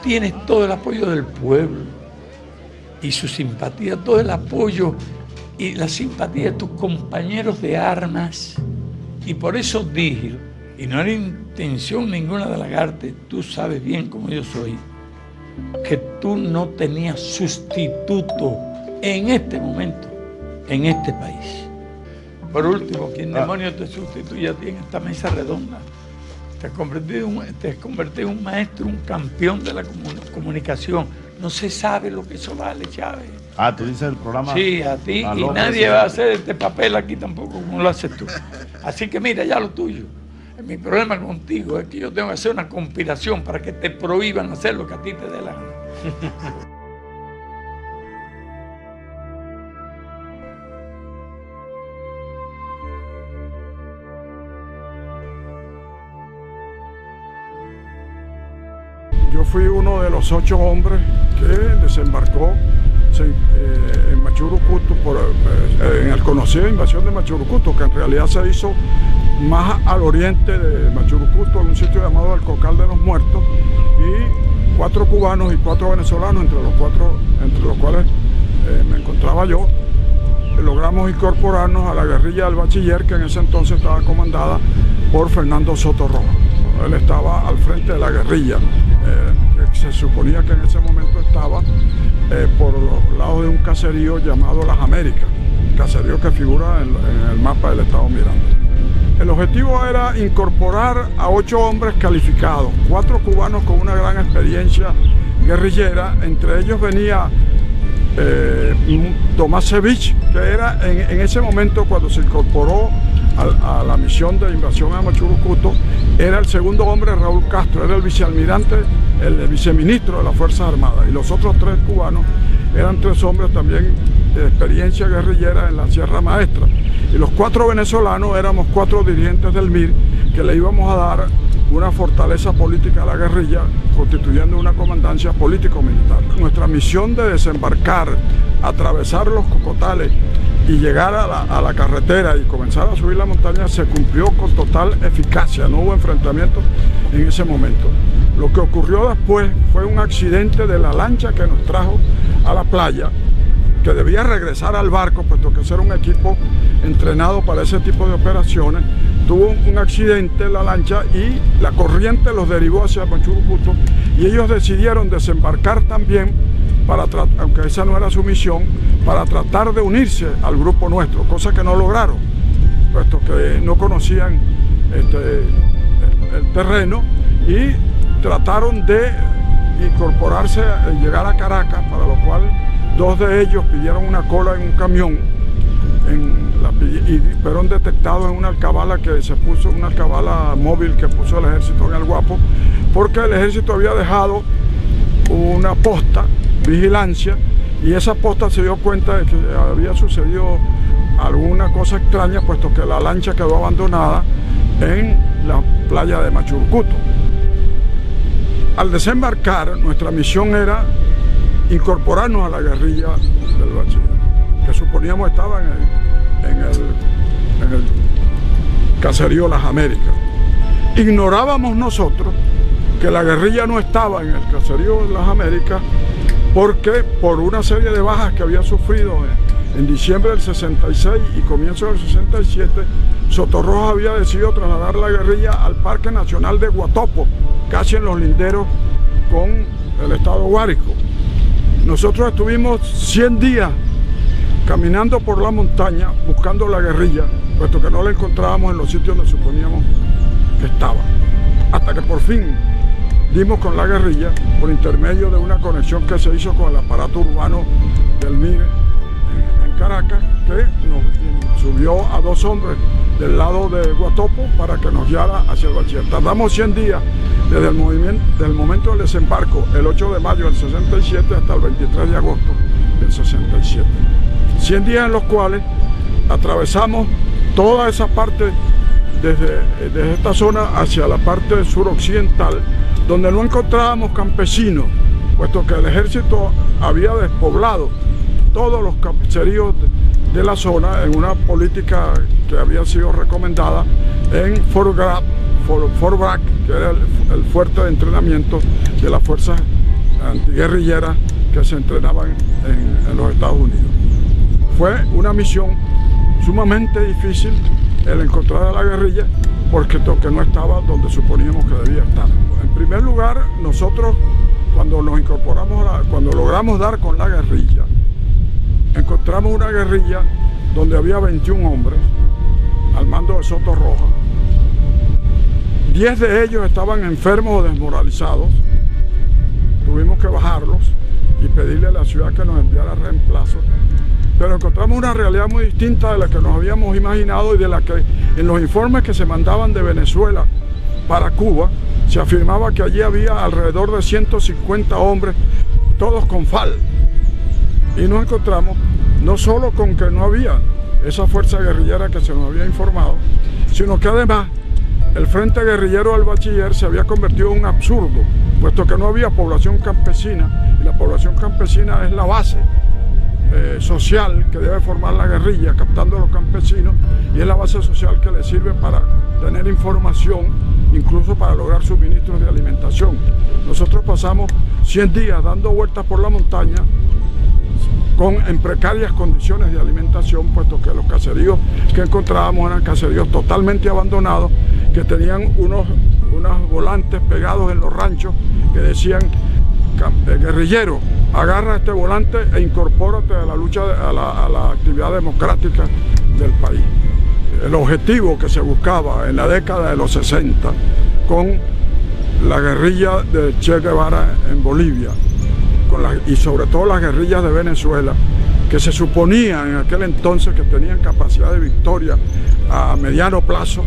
tienes todo el apoyo del pueblo y su simpatía, todo el apoyo y la simpatía de tus compañeros de armas. Y por eso dije, y no era intención ninguna de halagarte, tú sabes bien como yo soy, que tú no tenías sustituto en este momento, en este país. Por último, ¿quién demonios te sustituye a ti en esta mesa redonda? Te has convertido en un maestro, un campeón de la comunicación. No se sabe lo que eso vale, Chávez. Ah, tú dices el programa. Sí, a ti, y nadie va a hacer este papel aquí tampoco como lo haces tú. Así que mira, ya lo tuyo. Mi problema contigo es que yo tengo que hacer una conspiración para que te prohíban hacer lo que a ti te dé la gana. Yo fui uno de los 8 hombres que desembarcó en Machurucuto, en el conocido invasión de Machurucuto, que en realidad se hizo más al oriente de Machurucuto, en un sitio llamado el Cocal de los Muertos, y 4 cubanos y 4 venezolanos, entre los cuales me encontraba yo. Logramos incorporarnos a la guerrilla del Bachiller, que en ese entonces estaba comandada por Fernando Soto Rojas. Él estaba al frente de la guerrilla, que se suponía que en ese momento estaba por los lados de un caserío llamado Las Américas, caserío que figura en el mapa del estado Miranda. El objetivo era incorporar a 8 hombres calificados, 4 cubanos con una gran experiencia guerrillera. Entre ellos venía Tomás Cevich, que era en ese momento, cuando se incorporó a la misión de invasión a Machurucuto, era el segundo hombre Raúl Castro, era el vicealmirante, el viceministro de las Fuerzas Armadas, y los otros 3 cubanos eran 3 hombres también de experiencia guerrillera en la Sierra Maestra. Y los 4 venezolanos éramos 4 dirigentes del MIR que le íbamos a dar una fortaleza política a la guerrilla, constituyendo una comandancia político-militar. Nuestra misión de desembarcar, atravesar los cocotales y llegar a la carretera y comenzar a subir la montaña se cumplió con total eficacia, no hubo enfrentamientos en ese momento. Lo que ocurrió después fue un accidente de la lancha que nos trajo a la playa, que debía regresar al barco, puesto que ese era un equipo entrenado para ese tipo de operaciones. Tuvo un accidente la lancha y la corriente los derivó hacia Machurucuto, y ellos decidieron desembarcar también, aunque esa no era su misión, para tratar de unirse al grupo nuestro, cosa que no lograron, puesto que no conocían el terreno, y trataron de incorporarse y llegar a Caracas, para lo cual 2 de ellos pidieron una cola en un camión y fueron detectados en una alcabala una alcabala móvil que puso el ejército en el Guapo, porque el ejército había dejado una posta, vigilancia, y esa posta se dio cuenta de que había sucedido alguna cosa extraña, puesto que la lancha quedó abandonada en la playa de Machurucuto. Al desembarcar, nuestra misión era incorporarnos a la guerrilla del Bachiller, que suponíamos estaba en el caserío Las Américas. Ignorábamos nosotros que la guerrilla no estaba en el caserío de Las Américas, porque por una serie de bajas que había sufrido en diciembre del 66 y comienzo del 67, Soto Rojas había decidido trasladar la guerrilla al Parque Nacional de Guatopo, casi en los linderos con el estado Guárico. Nosotros estuvimos 100 días caminando por la montaña buscando la guerrilla, puesto que no la encontrábamos en los sitios donde suponíamos que estaba. Hasta que por fin dimos con la guerrilla por intermedio de una conexión que se hizo con el aparato urbano del MIR en Caracas, que nos subió a 2 hombres del lado de Guatopo para que nos guiara hacia el Bachiller. Tardamos 100 días desde el momento del desembarco, el 8 de mayo del 67 hasta el 23 de agosto del 67. 100 días en los cuales atravesamos toda esa parte desde esta zona hacia la parte suroccidental, donde no encontrábamos campesinos, puesto que el ejército había despoblado todos los caseríos de la zona en una política que había sido recomendada en Fort Bragg, que era el fuerte de entrenamiento de las fuerzas antiguerrilleras que se entrenaban en los Estados Unidos. Fue una misión sumamente difícil el encontrar a la guerrilla porque no estaba donde suponíamos que debía estar. En primer lugar, nosotros cuando nos incorporamos, cuando logramos dar con la guerrilla, encontramos una guerrilla donde había 21 hombres al mando de Soto Roja. 10 de ellos estaban enfermos o desmoralizados. Tuvimos que bajarlos y pedirle a la ciudad que nos enviara reemplazos. Pero encontramos una realidad muy distinta de la que nos habíamos imaginado y de la que en los informes que se mandaban de Venezuela para Cuba se afirmaba que allí había alrededor de 150 hombres, todos con FAL. Y nos encontramos no solo con que no había esa fuerza guerrillera que se nos había informado, sino que además el Frente Guerrillero del Bachiller se había convertido en un absurdo, puesto que no había población campesina, y la población campesina es la base social que debe formar la guerrilla, captando a los campesinos, y es la base social que les sirve para tener información, incluso para lograr suministros de alimentación. Nosotros pasamos 100 días dando vueltas por la montaña en precarias condiciones de alimentación, puesto que los caseríos que encontrábamos eran caseríos totalmente abandonados, que tenían unos volantes pegados en los ranchos que decían: guerrillero, agarra este volante e incorpórate a la lucha, a la actividad democrática del país. El objetivo que se buscaba en la década de los 60 con la guerrilla de Che Guevara en Bolivia, y sobre todo las guerrillas de Venezuela, que se suponía en aquel entonces que tenían capacidad de victoria a mediano plazo,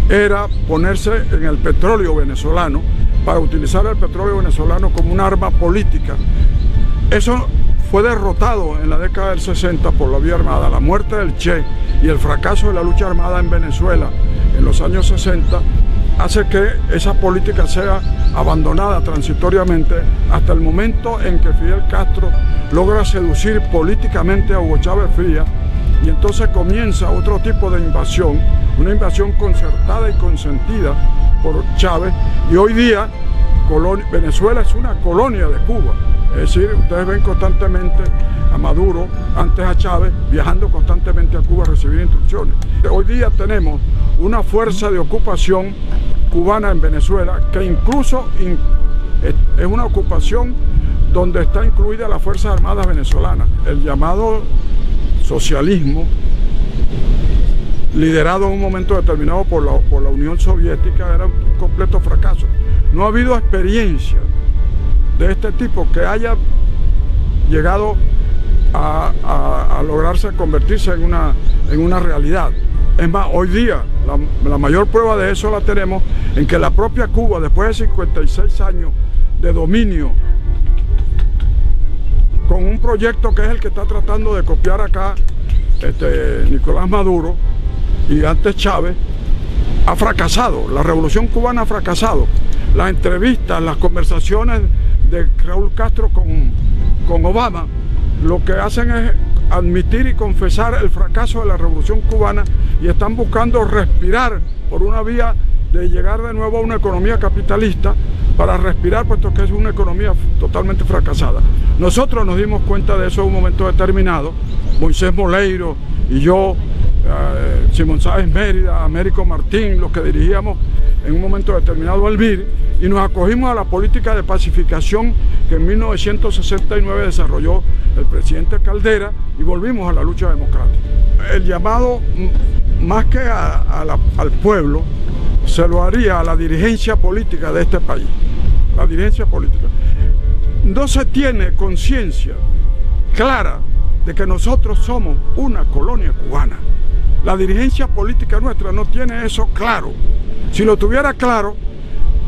era ponerse en el petróleo venezolano para utilizar el petróleo venezolano como un arma política. Eso fue derrotado en la década del 60 por la vía armada. La muerte del Che y el fracaso de la lucha armada en Venezuela en los años 60 hace que esa política sea abandonada transitoriamente hasta el momento en que Fidel Castro logra seducir políticamente a Hugo Chávez Frías, y entonces comienza otro tipo de invasión, una invasión concertada y consentida por Chávez, y hoy día Venezuela es una colonia de Cuba. Es decir, ustedes ven constantemente a Maduro, antes a Chávez, viajando constantemente a Cuba a recibir instrucciones. Hoy día tenemos una fuerza de ocupación cubana en Venezuela que incluso es una ocupación donde está incluida las Fuerzas Armadas venezolanas. El llamado socialismo, liderado en un momento determinado por la Unión Soviética, era un completo fracaso. No ha habido experiencia de este tipo que haya llegado a lograrse convertirse en una realidad. Es más, hoy día la mayor prueba de eso la tenemos en que la propia Cuba, después de 56 años de dominio, con un proyecto que es el que está tratando de copiar acá Nicolás Maduro y antes Chávez, ha fracasado. La revolución cubana ha fracasado. Las entrevistas, las conversaciones de Raúl Castro con Obama, lo que hacen es admitir y confesar el fracaso de la revolución cubana, y están buscando respirar por una vía de llegar de nuevo a una economía capitalista, para respirar, puesto que es una economía totalmente fracasada. Nosotros nos dimos cuenta de eso en un momento determinado, Moisés Moleiro y yo, Simón Sáenz Mérida, Américo Martín, los que dirigíamos en un momento determinado el MIR, y nos acogimos a la política de pacificación que en 1969 desarrolló el presidente Caldera, y volvimos a la lucha democrática. El llamado, más que al pueblo, se lo haría a la dirigencia política de este país. La dirigencia política. No se tiene conciencia clara de que nosotros somos una colonia cubana. La dirigencia política nuestra no tiene eso claro. Si lo tuviera claro,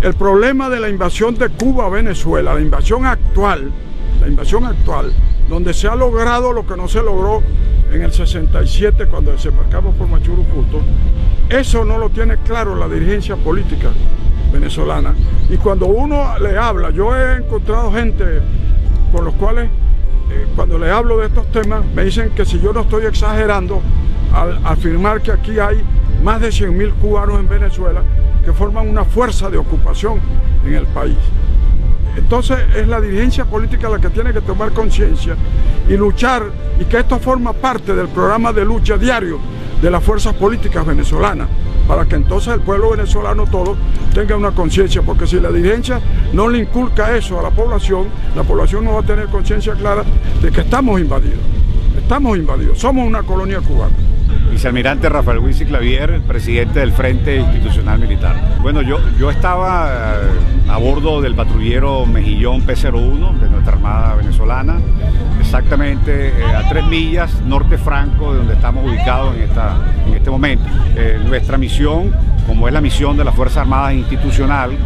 el problema de la invasión de Cuba a Venezuela, la invasión actual, donde se ha logrado lo que no se logró en el 67 cuando desembarcamos por Machurucuto, eso no lo tiene claro la dirigencia política venezolana. Y cuando uno le habla, yo he encontrado gente con los cuales cuando le hablo de estos temas me dicen que si yo no estoy exagerando al afirmar que aquí hay más de 100.000 cubanos en Venezuela que forman una fuerza de ocupación en el país. Entonces es la dirigencia política la que tiene que tomar conciencia y luchar, y que esto forma parte del programa de lucha diario de las fuerzas políticas venezolanas, para que entonces el pueblo venezolano todo tenga una conciencia, porque si la dirigencia no le inculca eso a la población no va a tener conciencia clara de que estamos invadidos, somos una colonia cubana. Vicealmirante Rafael Huici Clavier, presidente del Frente Institucional Militar. Bueno, yo estaba a bordo del patrullero Mejillón P-01 de nuestra Armada venezolana, exactamente a 3 millas norte franco de donde estamos ubicados en este momento. Nuestra misión, como es la misión de las Fuerzas Armadas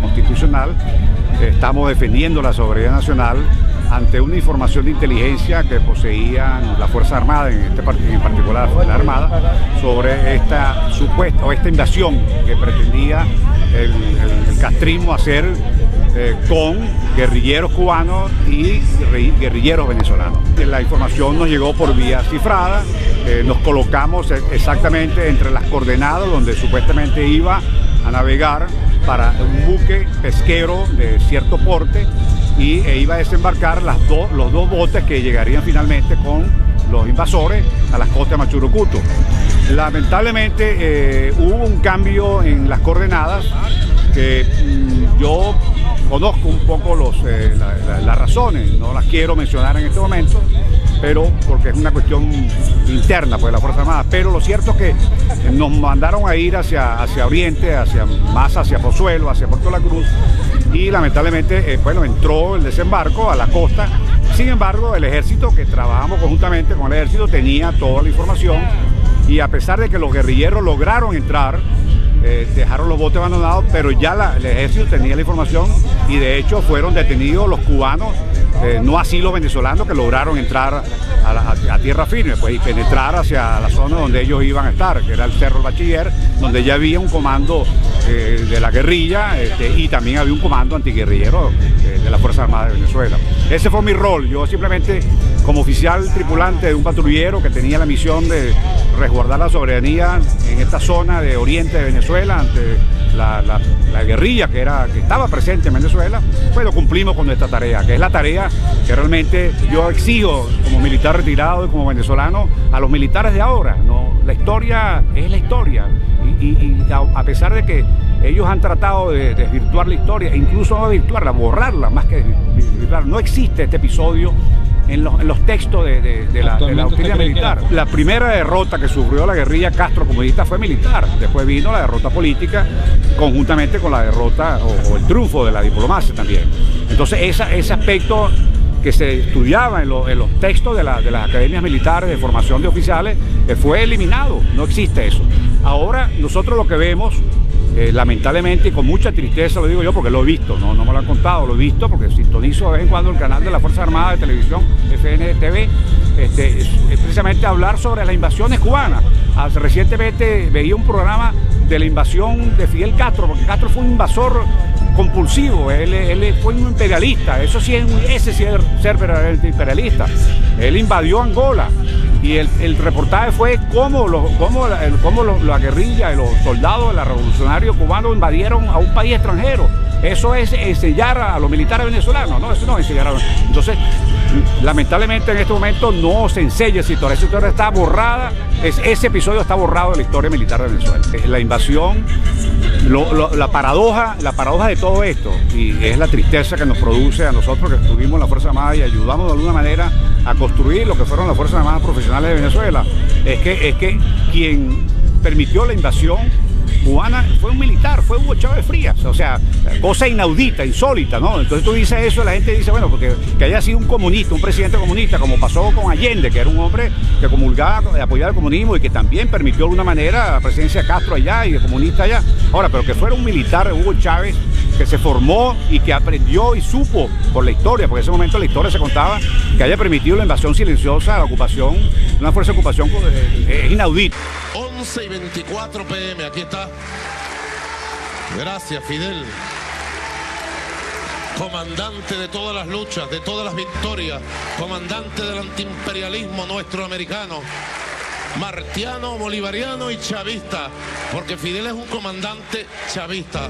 constitucional, estamos defendiendo la soberanía nacional ante una información de inteligencia que poseían las Fuerzas Armadas, en particular la Armada, sobre esta supuesta o esta invasión que pretendía el castrismo hacer con guerrilleros cubanos y guerrilleros venezolanos. La información nos llegó por vía cifrada, nos colocamos exactamente entre las coordenadas donde supuestamente iba a navegar para un buque pesquero de cierto porte e iba a desembarcar los dos botes que llegarían finalmente con los invasores a las costas de Machurucuto. Lamentablemente hubo un cambio en las coordenadas que yo conozco un poco las razones, no las quiero mencionar en este momento, pero porque es una cuestión interna pues, de la Fuerza Armada, pero lo cierto es que nos mandaron a ir hacia Oriente, más hacia Pozuelo, hacia Puerto La Cruz, y lamentablemente entró el desembarco a la costa. Sin embargo, el ejército, que trabajamos conjuntamente con el ejército, tenía toda la información, y a pesar de que los guerrilleros lograron entrar, dejaron los botes abandonados, pero ya el ejército tenía la información, y de hecho fueron detenidos los cubanos, no así los venezolanos, que lograron entrar a tierra firme pues, y penetrar hacia la zona donde ellos iban a estar, que era el Cerro del Bachiller, donde ya había un comando de la guerrilla y también había un comando antiguerrillero de la Fuerza Armada de Venezuela. Ese fue mi rol. Yo simplemente, como oficial tripulante de un patrullero que tenía la misión de resguardar la soberanía en esta zona de oriente de Venezuela ante la guerrilla que estaba presente en Venezuela, pues lo cumplimos con esta tarea, que es la tarea que realmente yo exijo como militar retirado y como venezolano a los militares de ahora. ¿No? La historia es la historia, y a pesar de que ellos han tratado de desvirtuar la historia, incluso no desvirtuarla, borrarla más que desvirtuarla, no existe este episodio en los textos de la doctrina militar. La primera derrota que sufrió la guerrilla castrocomunista fue militar, después vino la derrota política conjuntamente con la derrota o el triunfo de la diplomacia también. Entonces ese aspecto que se estudiaba en los textos de las academias militares de formación de oficiales fue eliminado, no existe eso. Ahora nosotros lo que vemos, lamentablemente y con mucha tristeza, lo digo yo porque lo he visto, no me lo han contado, lo he visto porque sintonizo de vez en cuando el canal de las Fuerzas Armadas de Televisión, FNTV, es precisamente hablar sobre las invasiones cubanas. Recientemente veía un programa de la invasión de Fidel Castro, porque Castro fue un invasor compulsivo, él fue un imperialista, ese sí es ser verdaderamente imperialista. Él invadió Angola y el reportaje fue cómo la guerrilla y los soldados de la revolucionaria cubanos invadieron a un país extranjero. Eso es enseñar a los militares venezolanos, ¿no? Eso no es enseñar a los... Entonces, lamentablemente en este momento no se enseña esa historia. Esa historia está borrada, ese episodio está borrado de la historia militar de Venezuela. La invasión, la paradoja de todo esto, y es la tristeza que nos produce a nosotros que estuvimos en la Fuerza Armada y ayudamos de alguna manera a construir lo que fueron las Fuerzas Armadas profesionales de Venezuela, es que quien permitió la invasión cubana fue un militar, fue Hugo Chávez Frías, o sea, cosa inaudita, insólita, ¿no? Entonces tú dices eso y la gente dice, bueno, porque que haya sido un comunista, un presidente comunista, como pasó con Allende, que era un hombre que comulgaba, apoyaba el comunismo y que también permitió de alguna manera la presidencia de Castro allá y de comunista allá. Ahora, pero que fuera un militar, Hugo Chávez, que se formó y que aprendió y supo por la historia, porque en ese momento la historia se contaba, que haya permitido la invasión silenciosa de la ocupación, una fuerza de ocupación, es inaudito. 11:24 p.m. Aquí está. Gracias, Fidel. Comandante de todas las luchas, de todas las victorias, comandante del antiimperialismo nuestro americano, martiano, bolivariano y chavista, porque Fidel es un comandante chavista.